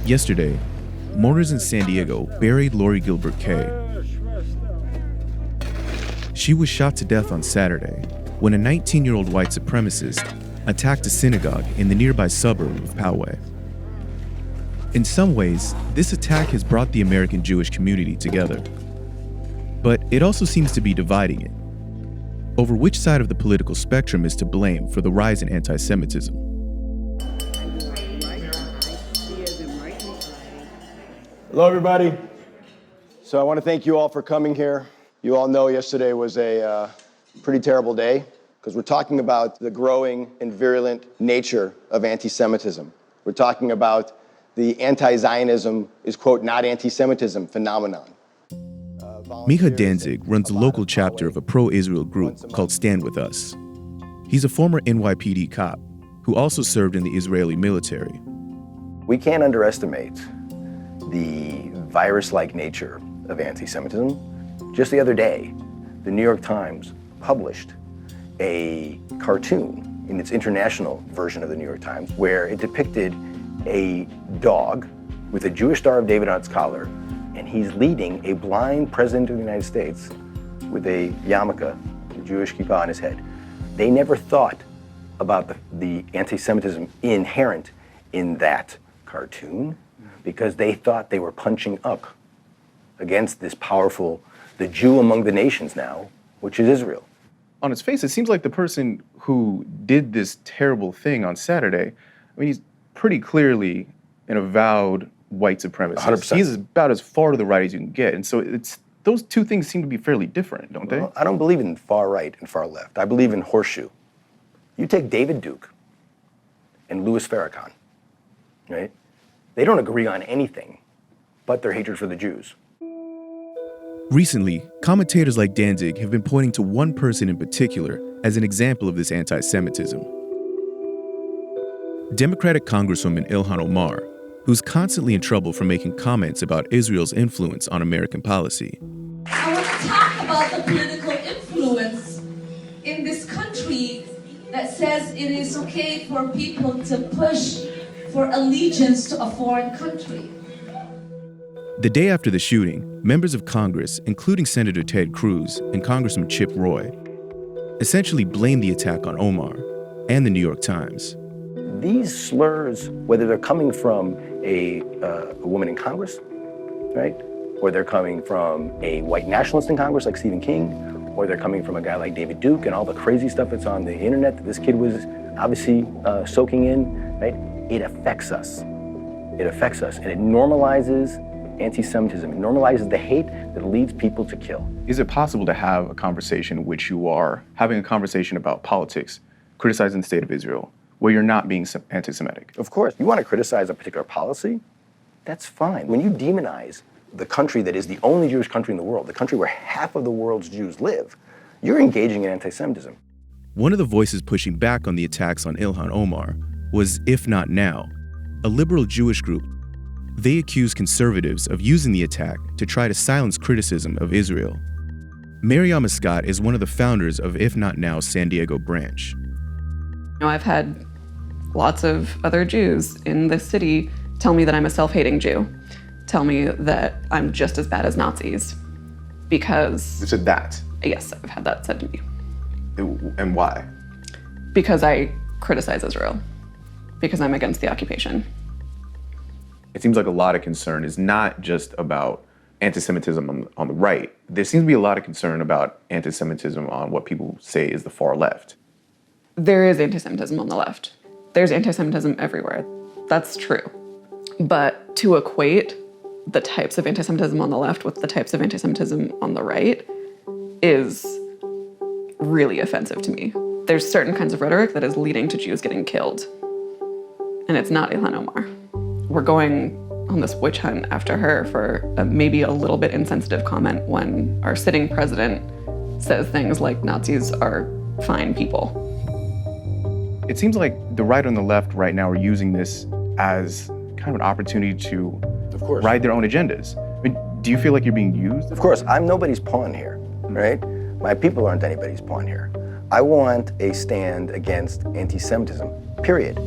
Yesterday, mourners in San Diego buried Laurie Gilbert-Kaye. She was shot to death on Saturday when a 19-year-old white supremacist attacked a synagogue in the nearby suburb of Poway. In some ways, this attack has brought the American Jewish community together. But it also seems to be dividing it over which side of the political spectrum is to blame for the rise in anti-Semitism. Hello, everybody. So I want to thank you all for coming here. You all know yesterday was a pretty terrible day because we're talking about the growing and virulent nature of anti-Semitism. We're talking about the anti-Zionism is, quote, not anti-Semitism phenomenon. Mika Danzig runs a local chapter of a pro-Israel group called Stand With Us. He's a former NYPD cop who also served in the Israeli military. We can't underestimate the virus-like nature of anti-Semitism. Just the other day, the New York Times published a cartoon in its international version of the New York Times where it depicted a dog with a Jewish Star of David on its collar, and he's leading a blind president of the United States with a yarmulke, a Jewish kippah on his head. They never thought about the anti-Semitism inherent in that cartoon because they thought they were punching up against this powerful, the Jew among the nations now, which is Israel. On its face, it seems like the person who did this terrible thing on Saturday, I mean, he's pretty clearly an avowed white supremacist. 100%. He's about as far to the right as you can get. And so those two things seem to be fairly different, don't they? Well, I don't believe in far right and far left. I believe in horseshoe. You take David Duke and Louis Farrakhan, right? They don't agree on anything but their hatred for the Jews. Recently, commentators like Danzig have been pointing to one person in particular as an example of this anti-Semitism. Democratic Congresswoman Ilhan Omar, who's constantly in trouble for making comments about Israel's influence on American policy. I want to talk about the political influence in this country that says it is okay for people to push for allegiance to a foreign country. The day after the shooting, members of Congress, including Senator Ted Cruz and Congressman Chip Roy, essentially blamed the attack on Omar and the New York Times. These slurs, whether they're coming from a woman in Congress, right? Or they're coming from a white nationalist in Congress like Stephen King, or they're coming from a guy like David Duke and all the crazy stuff that's on the internet that this kid was obviously soaking in, right? It affects us. It affects us, and it normalizes anti-Semitism. It normalizes the hate that leads people to kill. Is it possible to have a conversation in which you are having a conversation about politics, criticizing the state of Israel, where you're not being anti-Semitic? Of course. You want to criticize a particular policy? That's fine. When you demonize the country that is the only Jewish country in the world, the country where half of the world's Jews live, you're engaging in anti-Semitism. One of the voices pushing back on the attacks on Ilhan Omar was If Not Now, a liberal Jewish group. They accused conservatives of using the attack to try to silence criticism of Israel. Mariama Scott is one of the founders of If Not Now's San Diego branch. I've had lots of other Jews in this city tell me that I'm a self-hating Jew, tell me that I'm just as bad as Nazis because... You said that? Yes, I've had that said to me. And why? Because I criticize Israel, because I'm against the occupation. It seems like a lot of concern is not just about anti-Semitism on the right. There seems to be a lot of concern about anti-Semitism on what people say is the far left. There is anti-Semitism on the left. There's anti-Semitism everywhere. That's true. But to equate the types of anti-Semitism on the left with the types of anti-Semitism on the right is really offensive to me. There's certain kinds of rhetoric that is leading to Jews getting killed. And it's not Ilhan Omar. We're going on this witch hunt after her for maybe a little bit insensitive comment when our sitting president says things like Nazis are fine people. It seems like the right and the left right now are using this as kind of an opportunity to ride their own agendas. I mean, do you feel like you're being used? Of course, I'm nobody's pawn here, right? My people aren't anybody's pawn here. I want a stand against anti-Semitism, period.